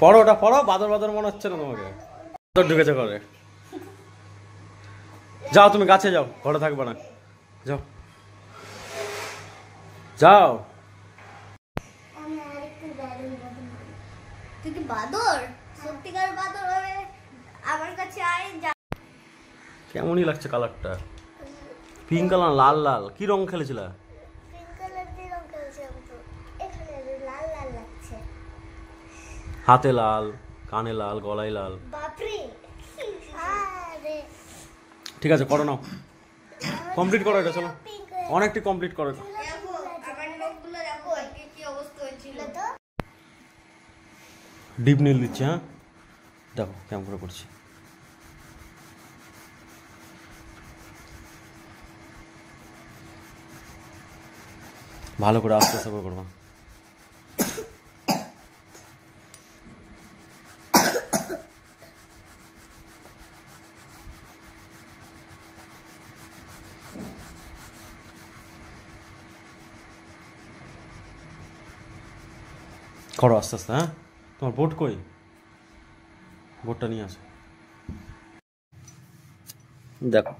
পড়ো ওটা পড়ো, বাদর বাদর মনে হচ্ছে না তোমাকে? বাদর ঢুকেছে ঘরে। যাও তুমি গাছে যাও, ঘরে থাকবে না, যাও যাও। তুই কি বাদর? সত্যিকার বাদর হলে আমার কাছে আয়। কেমনই লাগছে কালারটা, পিঙ্ক কালার, লাল লাল। কি রং খেলেছিল? পিঙ্ক কালার দিয়ে রং করেছিলাম তো, এখানে লাল লাল লাগছে। হাতে লাল, কানে লাল, গলায় লাল। বাপরে, আরে ঠিক আছে করো, নাও কমপ্লিট করো এটা। চলো অনেকটি কমপ্লিট করো। দেখো আমার নখগুলো দেখো কি অবস্থা হয়েছিল। তো ডিপ নীল দিচ্ছি। হ্যাঁ দেখো কেমন করে করছি। ভালো করে আস্তে আস্তে করে করবা। করো আস্তে আস্তে। হ্যাঁ তোমার বোর্ড কই? বোর্ডটা নিয়ে আসো। দেখো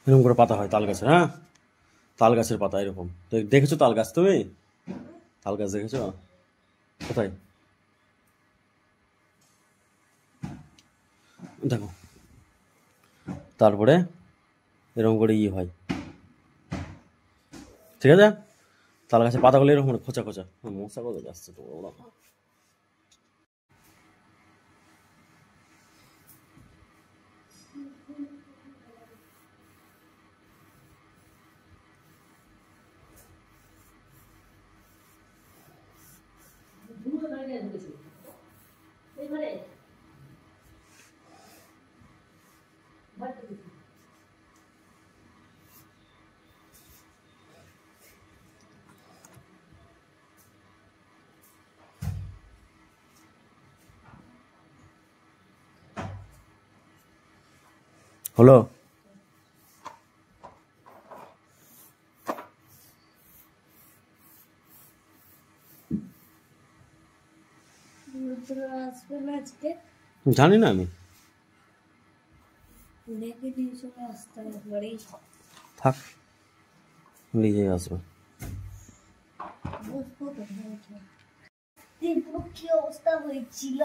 এরকম করে পাতা হয় তাল গাছের। হ্যাঁ তাল গাছের পাতা এরকম। তো দেখেছো তাল গাছ? তুমি তাল গাছ দেখেছো কোথায়? দেখো তারপরে এরকম করে হয়, ঠিক আছে? তাল গাছের পাতাগুলো এরকম খোঁচা খোঁচা। মশা কত যাচ্ছে তো ওরা। হলো জানি না আমি। থাক নিজে আসবে। কি অবস্থা হয়েছিল।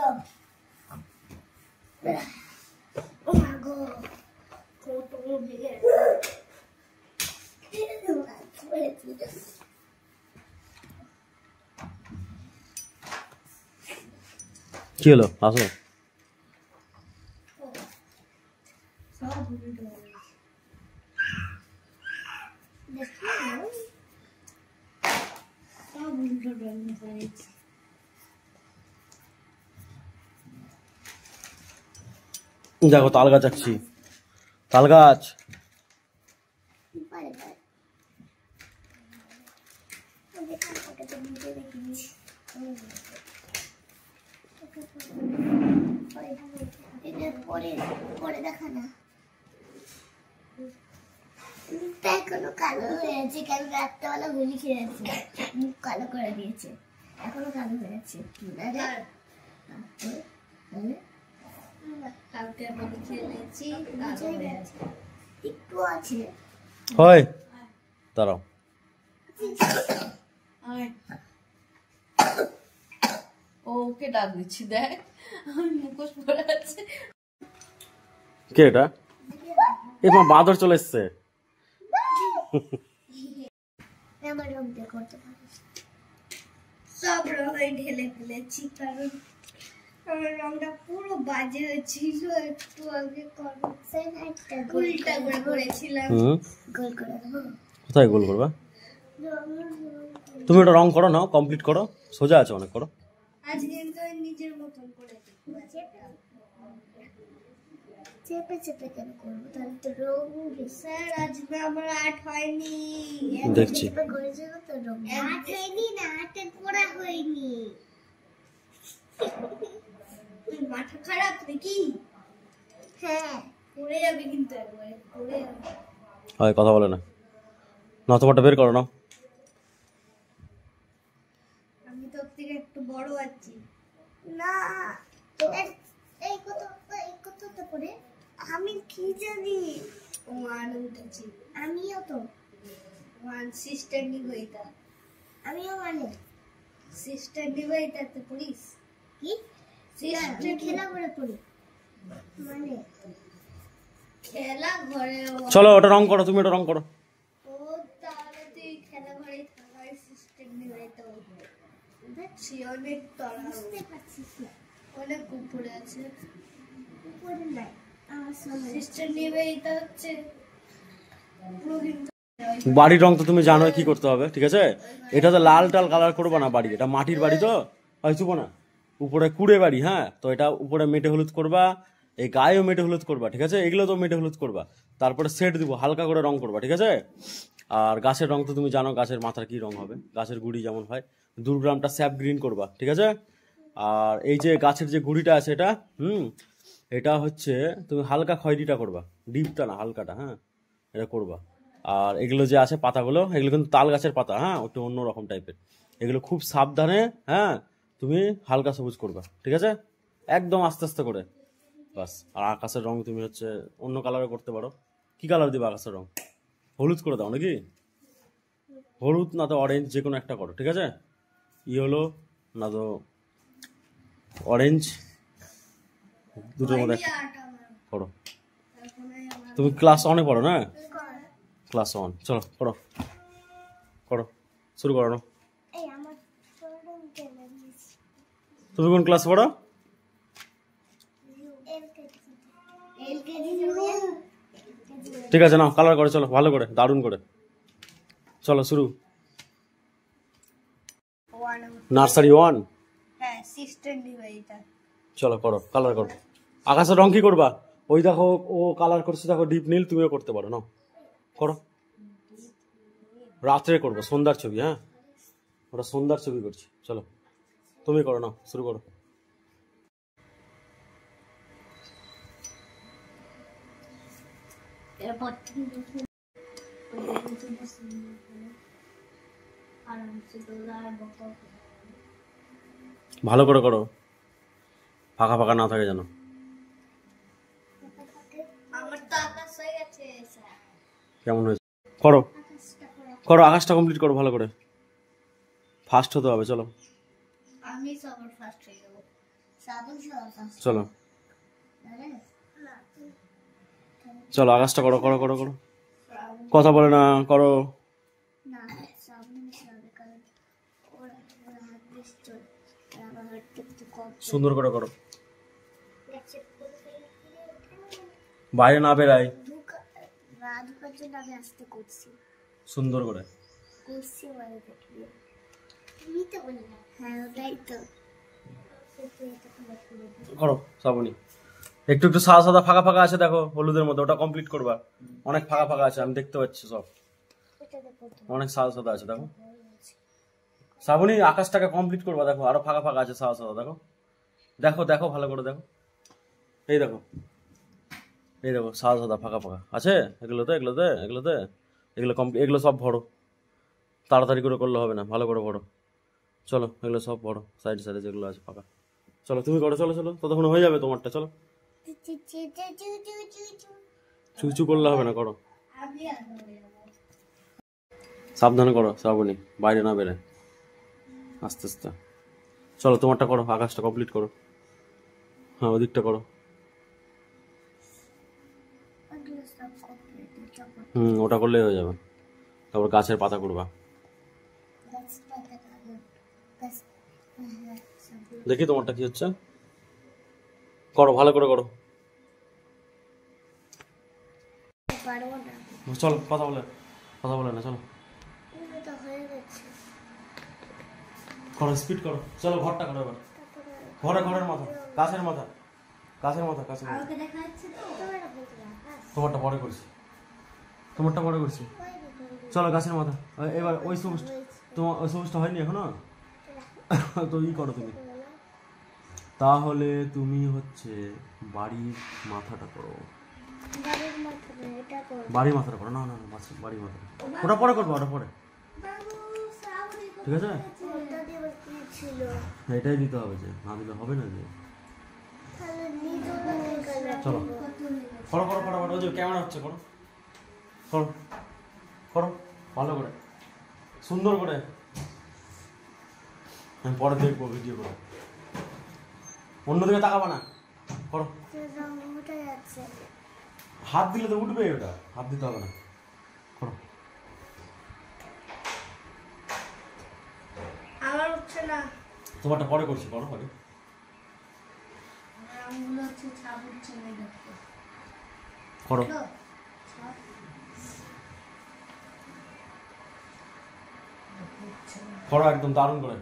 কি হলো? আসো। দেখো তাল গাছ আঁকছি, তাল গাছ। পরে দেখা না এখনো কালো হয়ে আছে, কেন রাত্রেবেলা হোলি খেয়েছে, মুখ কালো করে দিয়েছে, এখনো কালো হয়ে আছে। একটু আছে হয় দাঁড়াও। ওকে ডাক দিচ্ছি, দেখ মুখোশ পরে আছে। কে এটা? এই তোমার বাঁদর চলে এসছে। আমার রং দিয়ে করতে পারিস, সব রঙে ঢেলে ফেলেছি, কারণ আমার রংটা পুরো বাজে হয়েছিল। একটু আগে গোলটা করে করেছিলাম, গোল করে দেবো। কোথায় গোল করবা? তুমি ওটা রং করো, নাও কমপ্লিট করো, সোজা আছে অনেক, করো। আজকে তো নিজের মতন করে চেপে চেপে কেন করবো? তাহলে তো রং উঠবে। স্যার আজকে আমার আর্ট হয়নি। দেখছি। চেপে করে যাবো তো রং। আর্ট হয়নি না, আর্টে পড়া হয়নি। তুই মাথা খারাপ নাকি? হ্যাঁ, পড়ে যাবে কিন্তু একবারে পড়ে যাবে। হয় কথা বলে না, না তোমারটা বের করো না। আমি তোর থেকে একটু বড় আছি না। এই কতটা পড়ে আমি কি জানি। ওয়ান উঠেছি আমিও তো। ওয়ান সিস্টার নিবেদিতা, আমিও মানে সিস্টার নিবেদিতাতে পড়িস কি? সিস্টার খেলা করে পড়ি মানে খেলা ঘরে। চলো ওটা রং করো, তুমি ওটা রং করো। ও তাহলে তুই খেলা ঘরে থাকার সিস্টার নিবেদিতা দেখছি অনেক তলা। বুঝতে পারছিস না, অনেক উপরে আছে। উপরে নাই, আমার সিস্টার নিবেদিতা হচ্ছে পুরো কিন্তু। বাড়ির রং তো তুমি জানো কি করতে হবে, ঠিক আছে? এটা তো লাল টাল কালার করবো না বাড়ি, এটা মাটির বাড়ি তো হয় চুপো না। উপরে কুড়ে বাড়ি, হ্যাঁ, তো এটা উপরে মেটে হলুদ করবা, এই গায়েও মেটে হলুদ করবা, ঠিক আছে? এগুলো তো মেটে হলুদ করবা, তারপরে সেট দিব, হালকা করে রং করবা, ঠিক আছে? আর গাছের রং তো তুমি জানো, গাছের মাথার কি রং হবে, গাছের গুড়ি যেমন হয়, দুর্গ্রামটা স্যাপ গ্রিন করবা, ঠিক আছে? আর এই যে গাছের যে গুড়িটা আছে এটা, এটা হচ্ছে তুমি হালকা খয়েরিটা করবা, ডিপটা না, হালকাটা, হ্যাঁ, এটা করবা। আর এগুলো যে আছে পাতাগুলো, এগুলো কিন্তু তাল গাছের পাতা, হ্যাঁ, একটু অন্যরকম টাইপের, এগুলো খুব সাবধানে, হ্যাঁ, তুমি হালকা সবুজ করবা, ঠিক আছে? একদম আস্তে আস্তে করে, বাস। আর আকাশের রং তুমি হচ্ছে অন্য কালারে করতে পারো। কি কালার দিবা আকাশের রং? হলুদ করে দাও নাকি? হলুদ না তো অরেঞ্জ, যে কোনো একটা করো, ঠিক আছে? ইয়েলো না তো অরেঞ্জ, দুটোর মধ্যে একটা করো। তুমি ক্লাস 1-এ পড়ো না? ক্লাস 1, চলো করো করো, শুরু করো না। তুমি কোন ক্লাস পড়ো? ঠিক আছে, নাও কালার করে, চলো ভালো করে, দারুণ করে, চলো শুরু। নার্সারি 1, হ্যাঁ, সিস্টার নিবেদিতা। চলো করো, কালার করো। আকাশের রং কি করবা? ওই দেখো ও কালার করছে, দেখো ডিপ নীল, তুমিও করতে পারো, নাও করো। রাত্রে করবো, সন্ধ্যার ছবি, হ্যাঁ, ওটা সন্ধ্যার ছবি করছি, চলো তুমি করো, নাও শুরু করো। এরপর ভালো করে করো, ফাঁকা ফাঁকা না থাকে যেন। আমার তো আকাশ হয়ে গেছে স্যার। কেমন হয়েছে? করো করো, আকাশটা কমপ্লিট করো ভালো করে, ফার্স্ট হতে হবে, চলো। আমি সবার ফার্স্ট হয়ে যাব। সাবুন সবার ফার্স্ট। চলো চলো, আকাশটা করো করো করো করো, কথা বলে না, করো। না, সাবুন সবার কারণ ওরা হাত বেশ চলে, আমার হাতটা একটু কম। সুন্দর করে করো, বাইরে না বেরাই, রাধুকার জন্য আমি আসতে করছি, সুন্দর করে করছি মানে দেখি তুমি তো বলি না। হ্যাঁ ওটাই তো করো। শ্রাবণী একটু একটু সাদা সাদা ফাঁকা ফাঁকা আছে দেখো হলুদের মধ্যে, ওটা কমপ্লিট করবা। অনেক ফাঁকা ফাঁকা আছে, আমি দেখতে পাচ্ছি সব, অনেক সাদা সাদা আছে দেখো। শ্রাবণী আকাশটাকে কমপ্লিট করবা, দেখো আরো ফাঁকা ফাঁকা আছে সাদা সাদা, দেখো দেখো দেখো ভালো করে দেখো, এই দেখো এই দেখো সাদা সাদা ফাঁকা ফাঁকা আছে, এগুলোতে এগুলোতে এগুলোতে এগুলো এগুলো সব ভরো, তাড়াতাড়ি করে করলে হবে না, ভালো করে ভরো। চলো এগুলো সব ভরো, সাইডে সাইডে যেগুলো আছে ফাঁকা, চলো তুমি করো, চলো চলো, ততক্ষণ হয়ে যাবে তোমারটা, চলো। চুচু করলে হবে না, করো সাবধানে করো শ্রাবণী, বাইরে না বেরে, আস্তে আস্তে। চলো তোমারটা করো, আকাশটা কমপ্লিট করো, হ্যাঁ ওদিকটা করো। ওটা করলেই হয়ে যাবে, তারপর গাছের পাতা করবা। দেখি তোমারটা কি হচ্ছে, করো ভালো করে করো। চলো কথা বলে না, চলো করো, স্পিড করো, চলো ঘরটা করো এবার, ঘরের মাথা, গাছের মাথা, গাছের মাথা গাছের মাথা। আমাকে দেখা যাচ্ছে তো তোমারটা পরে করছি, তোমারটা পরে করছি। চলো গাছের মাথা। এবার ওই সবুজ, তোমার ওই সবুজটা হয়নি এখনো, তো ই করো তুমি। তাহলে তুমি হচ্ছে বাড়ির মাথাটা করো, বাড়ির মাথা না, এটা করো। বাড়ির মাথাটা করো। না না না, বাড়ির মাথা ওটা পরে করবো, ওটা পরে, বাবু সাউরি ঠিক আছে? ওটা দিয়ে আবার কি ছিল? এটাই দিতে হবে, যে না দিলে হবে না যে। তাহলে নিজে কালার চলো করো করো ফটাফট, ওই যে ক্যামেরা হচ্ছে, করো করো করো ভালো করে, সুন্দর করে। আমি পরে দেখবো ভিডিও করে, অন্যদিকে তাকাবা না, করো। রং উঠে যাচ্ছে। হাত দিলে তো উঠবে, ওটা হাত দিতে হবে না, করো। আমার উঠছে না। তোমারটা পরে করছি, করো আগে। রংগুলো হচ্ছে ছাপ উঠছে না, দেখো। করো ছাপ করো একদম দারুণ করে।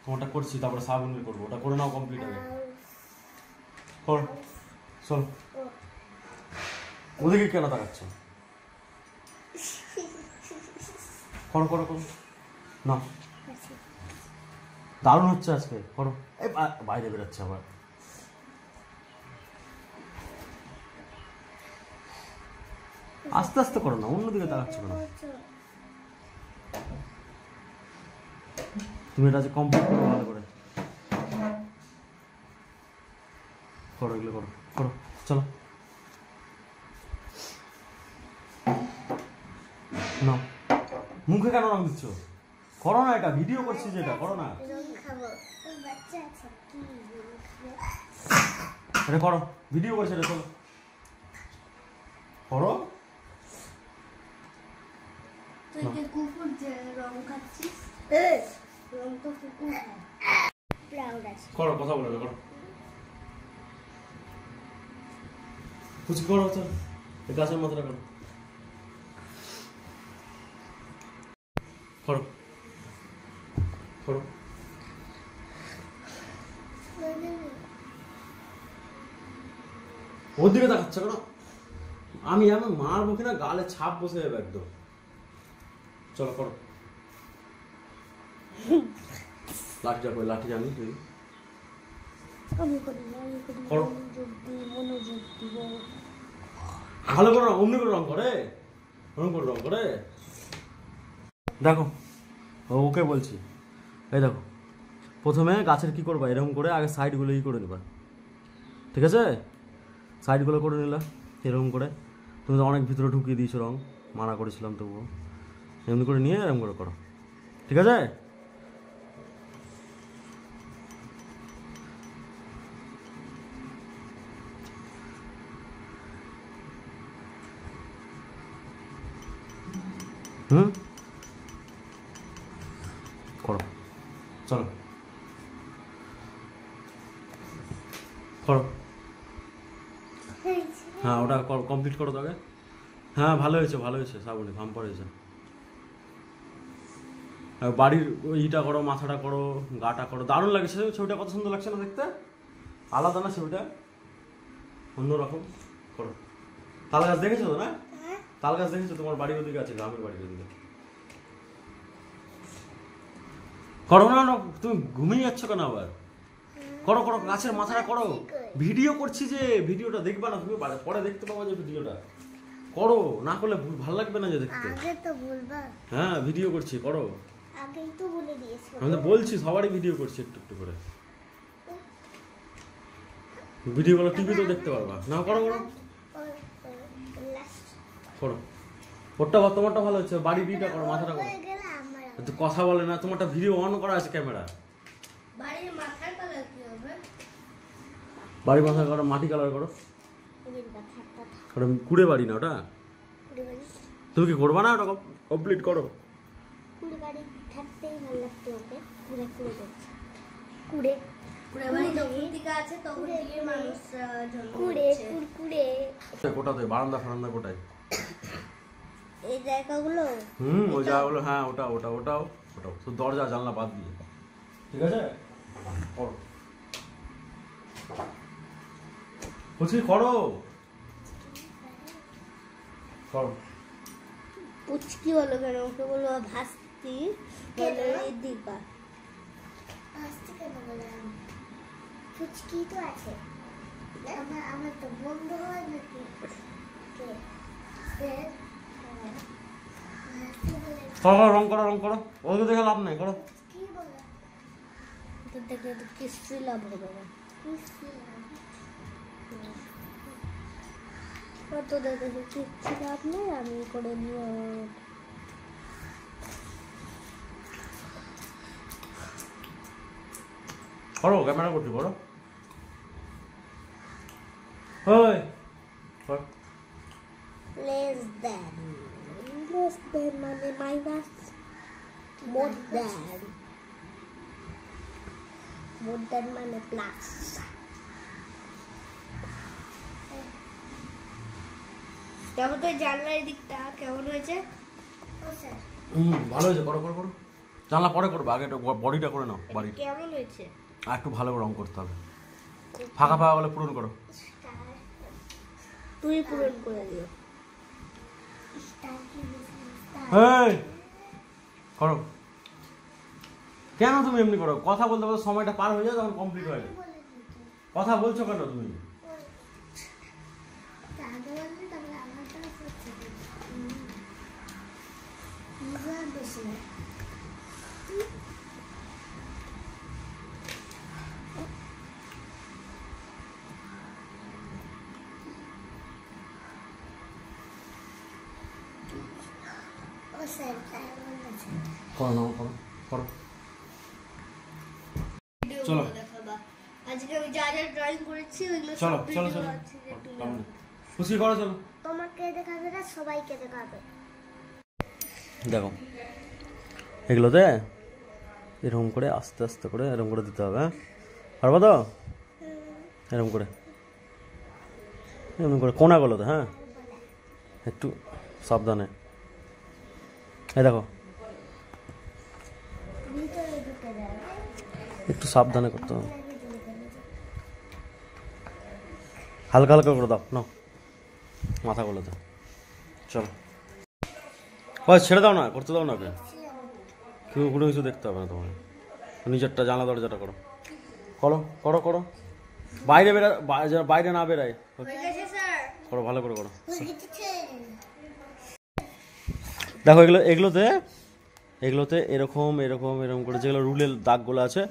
তোমারটা করছি, তারপরে সাবুনের করবো, ওটা করে নাও কমপ্লিট হবে। করো চলো। ওদিকে কেন তাকাচ্ছ? করো করো করো না, দারুণ হচ্ছে আজকে, করো। এই বাইরে বেরোচ্ছে আবার। আস্তে আস্তে করো না, অন্যদিকে তাকাচ্ছ কেন? তুমি এটা কমপ্লিট করো ভালো করে, করো এগুলো, করো করো চলো। না মুখে কেন রং দিচ্ছ? করো না, এটা ভিডিও করছি যেটা, করো না। রং খাবো। ওই বাচ্চা আছে কি রং খাবে? এটা করো, ভিডিও করছে এটা, চলো করো। তুই যে কুকুর যে রং খাচ্ছিস, রং তো কুকুর খায়। প্রাউড আছে। করো, কথা বলো না, করো কিছু করো, চল এই গাছের মাথাটা করো, করো করো। ওর দিকে তাকাচ্ছে কেন? আমি মারবো কিনা, গালে ছাপ বসে যাবে একদম। চলো করো, লাঠিটা কই, লাঠি জানি তুই, আমি করি না, আমি করি করো। মনোযোগ দিব। ভালো করে রং, অমনি করে রং করে, রং করে রং করে। দেখো ওকে বলছি, এই দেখো প্রথমে গাছের কি করবা, এরকম করে আগে সাইডগুলো ই করে নেবা, ঠিক আছে? সাইডগুলো করে নিলা এরকম করে। তুমি তো অনেক ভিতরে ঢুকিয়ে দিয়েছো রং, মানা করেছিলাম তবুও। এমনি করে নিয়ে এরকম করে করো, ঠিক আছে? হুম করো, চলো করো। হ্যাঁ ওটা কমপ্লিট করো তো আগে। হ্যাঁ ভালো হয়েছে, ভালো হয়েছে, শ্রাবণী ভাম্পার হয়েছে। বাড়ির ইটা করো, মাথাটা করো, গাটা করো, দারুণ লাগছে ছবিটা, কত সুন্দর লাগছে না দেখতে? আলাদা না ছবিটা, অন্যরকম। করো। তাল গাছ দেখেছো তো না? তাল গাছ দেখেছো? তোমার বাড়ির ওদিকে আছে, গ্রামের বাড়ির ওদিকে। করো না, না তুমি ঘুমিয়ে যাচ্ছ কেন আবার? করো করো, গাছের মাথাটা করো। ভিডিও করছি যে, ভিডিওটা দেখবা না তুমি, পরে দেখতে পাবো যে ভিডিওটা। করো, না করলে ভালো লাগবে না যে দেখতে। আগে তো বলবা। হ্যাঁ ভিডিও করছি, করো। আগেই তো বলে দিয়েছো। আমি তো বলছি সবারই ভিডিও করছি একটু একটু করে। ভিডিওগুলো টিভিতেও দেখতে পারবা। না করো করো করো। ওরটা তোমারটা ভালো হচ্ছে, বাড়ি বিটা করো, মাথাটা করো। তো কথা বলে না, তোমারটা ভিডিও অন করা আছে ক্যামেরা। বাড়ির মাথার কালার কি হবে? বাড়ির মাথা করো, মাটি কালার করো। ওটা কুড়ে বাড়ি না ওটা, তুমি কি করবা না? ওটা কমপ্লিট করো। কুড়ে বাড়ি থাকতেই ভালো লাগতো ওকে, কুড়ে কুড়ে করছে। কুড়ে কুড়ে বাড়ি যখন থেকে আছে তখন থেকে মানুষ কুড়ে কুড়কুড়ে। কোটাতে বারান্দা ফারান্দা কোটায়? এই জায়গাগুলো ওই জায়গাগুলো, হ্যাঁ ওটা ওটা ওটাও ওটাও, তো দরজা জানলা বাদ দিয়ে, ঠিক আছে? করো ফুচকি করো করো। পুচকি বলো কেন? ওকে বলবো ভাস্তি, বলো দীপা। ভাস্তি কেন বলে? পুচকি তো আছে, আমার তো বন্ধু হয় নাকি? করো রং করো রং করো, ওকে দেখে লাভ নাই, করো। কি বলে? তো দেখে তো কিসি লাভ হবে না। তো দেখে কিচ্ছু লাভ নেই, আমি করে নিয়ে করো, ক্যামেরা করছি, করো। ওই করো। less than মানে মাইনাস more than মানে প্লাস। কেমন তো জানলার দিকটা কেমন হয়েছে? ভালো হয়েছে, করো করো করো। জানলা পরে করবো, আগে একটু বডিটা করে নাও বাড়ি। কেমন হয়েছে? আর একটু ভালো করে রং করতে হবে, ফাঁকা ফাঁকা বলে পূরণ করো। তুই পূরণ করে দিও। এই করো। কেন তুমি এমনি করো? কথা বলতে বলতে সময়টা পার হয়ে যায়, তখন কমপ্লিট হয়ে যায়। কথা বলছো কেন তুমি? করো নাও, করো করো। চলো আজকে আমি যা যা ড্রয়িং করেছি ওইগুলো চলো সব চলো ভিডিও চলো আছে যে তুমি খুশি করো, চলো। তোমাকে দেখাবে না, সবাইকে দেখাবে। দেখো এগুলোতে এরকম করে আস্তে আস্তে করে এরকম করে দিতে হবে, হ্যাঁ পারবো তো? এরকম করে এরকম করে কোনাগুলোতে, হ্যাঁ একটু সাবধানে। এই দেখো ভিতরে ঢুকে যাবে। একটু সাবধানে করতে হবে, হালকা হালকা করে দাও, নাও মাথাগুলোতে। চলো ওই ছেড়ে দাও না, করতে দাও না, ওকে কেউ কোনো কিছু দেখতে হবে না তোমার। নিজেরটা জানলা দরজাটা করো, করো করো করো। বাইরে বেরা, বাইরে না বেরাই, করো ভালো করে করো। দেখো এগুলো এগুলোতে এগুলোতে এরকম এরকম এরকম করে যেগুলো রুলের দাগগুলো আছে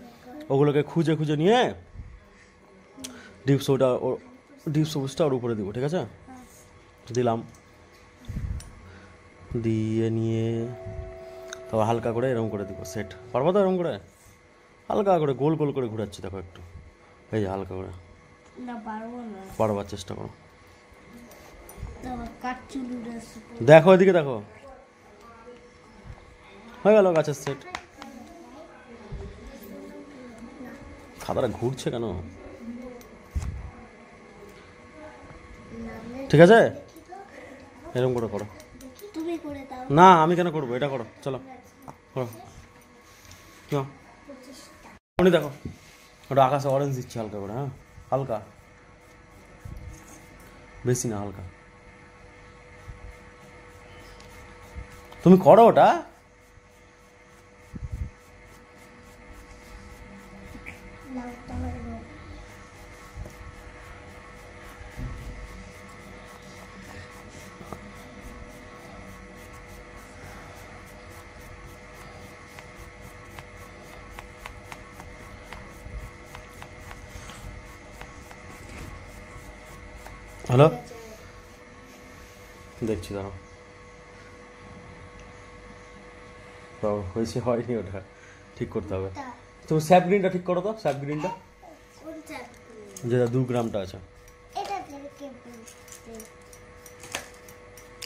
ওগুলোকে খুঁজে খুঁজে নিয়ে ডিপ সবুজটা ওর উপরে দিব, ঠিক আছে? দিলাম, দিয়ে নিয়ে তারপর হালকা করে এরকম করে দিব সেট। পারবো তো এরকম করে হালকা করে গোল গোল করে ঘুরাচ্ছি, দেখো একটু, এই যে হালকা করে। না পারবো না, পারবার চেষ্টা করো। কাটচুলুটা দেখো এদিকে দেখো, হয়ে গেল গাছের সেট। খাতাটা ঘুরছে কেন? ঠিক আছে এরকম করে করো। তুমি করে দাও। না আমি কেন করবো, এটা করো, চলো করো। উনি দেখো ওটা আকাশে অরেঞ্জ দিচ্ছে হালকা করে, হ্যাঁ হালকা, বেশি না হালকা। তুমি করো ওটা। হ্যালো দেখছি, দাঁড়াও হয়েছে হয়নি, ওটা ঠিক করতে হবে। তুমি স্যাপ গ্রিনটা ঠিক করো তো, স্যাপ গ্রিনটা যেটা 2 গ্রামটা আছে,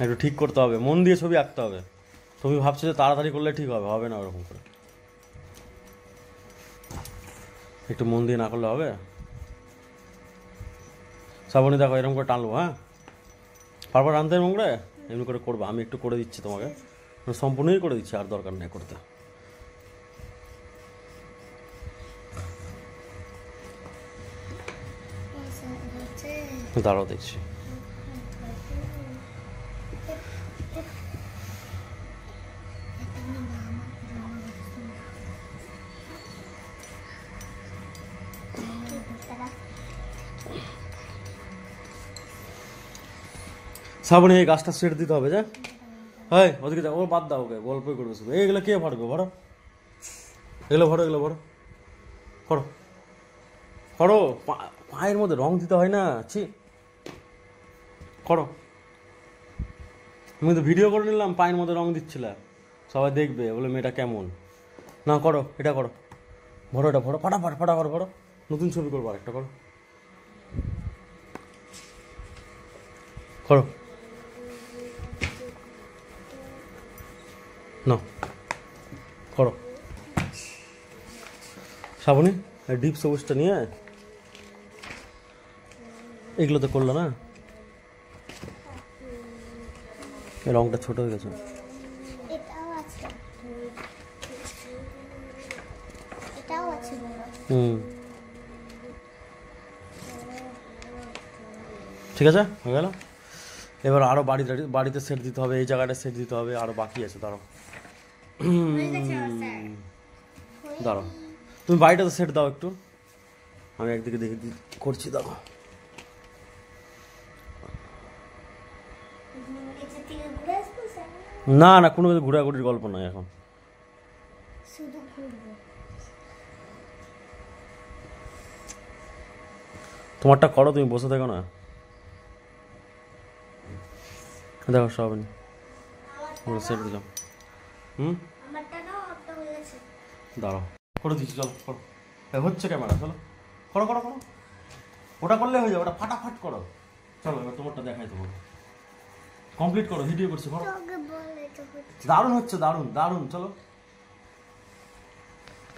একটু ঠিক করতে হবে, মন দিয়ে ছবি আঁকতে হবে। তুমি ভাবছো যে তাড়াতাড়ি করলে ঠিক হবে, হবে না ওরকম করে, একটু মন দিয়ে না করলে হবে। শ্রাবণী দেখো এরকম করে টানলো, হ্যাঁ পারবার আনতে এরকম করে এমনি করে করবো। আমি একটু করে দিচ্ছি তোমাকে, সম্পূর্ণই করে দিচ্ছি, আর দরকার নেই করতে। দাঁড়াও দেখছি। শ্রাবণী এই গাছটা সেট দিতে হবে, যা হয় ওদিকে যাও, ও বাদ দাও, ওকে গল্পই করবে শুধু। এইগুলো কে ভরবে? ভরো এগুলো, ভরো এগুলো, ভরো করো করো। পায়ের মধ্যে রং দিতে হয় না, ছি করো। আমি তো ভিডিও করে নিলাম, পায়ের মধ্যে রং দিচ্ছিল, সবাই দেখবে, বলে মেয়েটা কেমন। না করো, এটা করো, ভরো এটা, ভরো ফটাফট ফটাফট ভরো। নতুন ছবি করবো আরেকটা, করো করো না করো। শ্রাবণী ডিপ সবুজটা নিয়ে এগুলো তো করলো না, এই রংটা ছোট হয়ে গেছে। এটাও আছে, এটাও আছে বড়। ঠিক আছে, হয়ে গেল। এবার আরো বাড়িতে সেট দিতে হবে, এই জায়গাটা সেট দিতে হবে, আরো বাকি আছে। দাঁড়াও হয়ে গেছে আমার স্যার। দাঁড়াও, তুমি বাড়িটাতে সেট দাও একটু, আমি একদিকে দেখে করছি। দাঁড়াও, নিচে থেকে ঘুরে আসবো স্যার, না না, কোনো কিছু ঘোরাঘুরির গল্প নয় এখন। শুধু ঘুরবো। তোমারটা করো, তুমি বসে থাকো না। দেখো সব সেট দিলাম। আমারটা নাও, আপনার হয়ে গেছে। দাঁড়াও করে দিচ্ছি, চলো করো। হচ্ছে ক্যামেরা, চলো করো করো করো। ওটা করলে হয়ে যাবে, ওটা ফাটাফাট করো। চলো এবার তোমারটা দেখাই, তোমাকে কমপ্লিট করো, ভিডিও করছি, করো। তোকে বলে তো হচ্ছে। দারুণ হচ্ছে, দারুণ দারুণ। চলো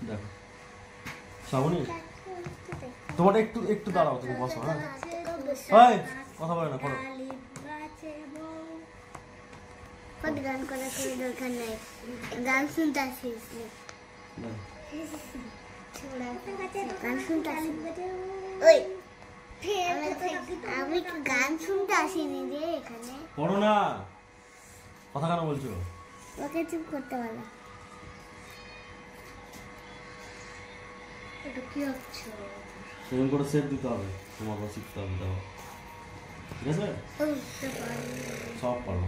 দেখো শ্রাবণী, তোমারটা একটু একটু দাঁড়াও, তুমি বসো। হ্যাঁ কথা বলে না, করো। গান করার কোনো দরকার নাই, গান শুনতে আসিস। গান শুনতে আসি, ওই আমি গান শুনতে আসিনি রে এখানে। করো না, কথা কেন বলছো? ওকে চুপ করতে পারো। এটা কি হচ্ছে? সেরকম করে সেট দিতে হবে, তোমার শিখতে হবে। দেখো ঠিক আছে, সব পারো।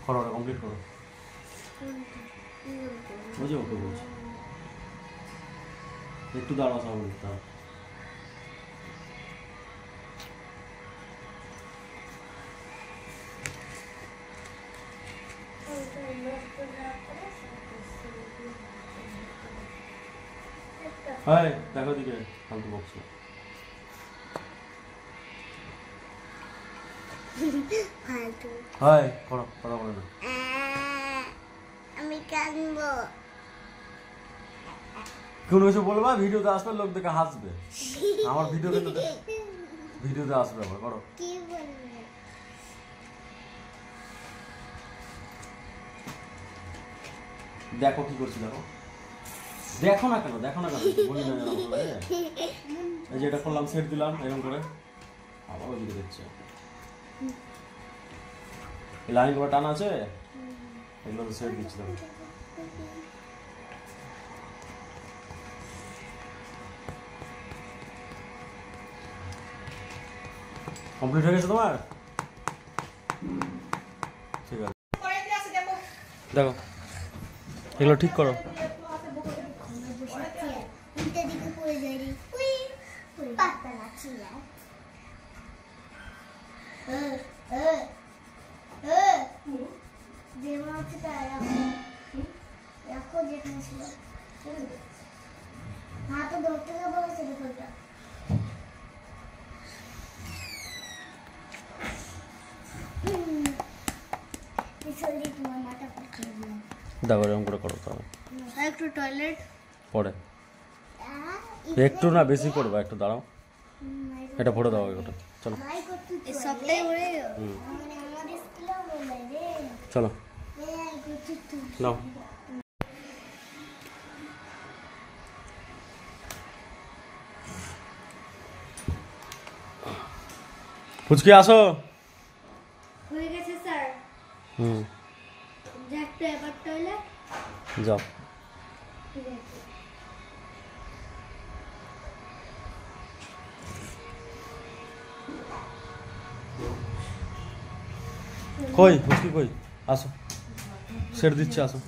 করো, ওটা কমপ্লিট করো। বুঝে ওকে বলছি, একটু দাঁড়াও শ্রাবণী, দাঁড়াও। হ্যাঁ দেখো দিকে ফালতু বকছো। ফালতু। হ্যাঁ করো, কথা বলে না। আমি কাঁদবো। কোনো কিছু বলবা, ভিডিওতে আসবে, লোক দেখে হাসবে। আমার ভিডিও কিন্তু ভিডিওতে আসবে আবার, করো। কি বলবে? দেখো কি করছি, দেখো দেখো না কেন, দেখো না কেন, বলি না যেন বলে। এই যে এটা করলাম, সেট দিলাম এরকম করে, আবার ওইদিকে দেখছে। এই লাইন গুলো টান আছে, এগুলো তো সেট দিচ্ছিলাম। কমপ্লিট হয়ে গেছে তোমার? ঠিক আছে, দেখো এগুলো ঠিক করো। উল্টে দিকে পড়ে যাই রে, পাতা লাগছে যেমন হচ্ছে তাই রাখো, যেখানে ছিল। হাতে ধরতে যাবো সেটা কোনটা? তোমার মাথা পড়ে দিলাম। দেখো এরকম করে করো, তাও একটু টয়লেট পরে একটু না বেশি করবো, একটু দাঁড়াও, এটা ভরে দাও ওটা। চলো সবটাই উড়ে চলো নাও। ফুচকি আসো। হয়ে গেছে স্যার। হুম, যাক এবার টয়লেট। যাও। ঠিক আছে। কই ফুচকি কই? আসো, সেট দিচ্ছি, আসো।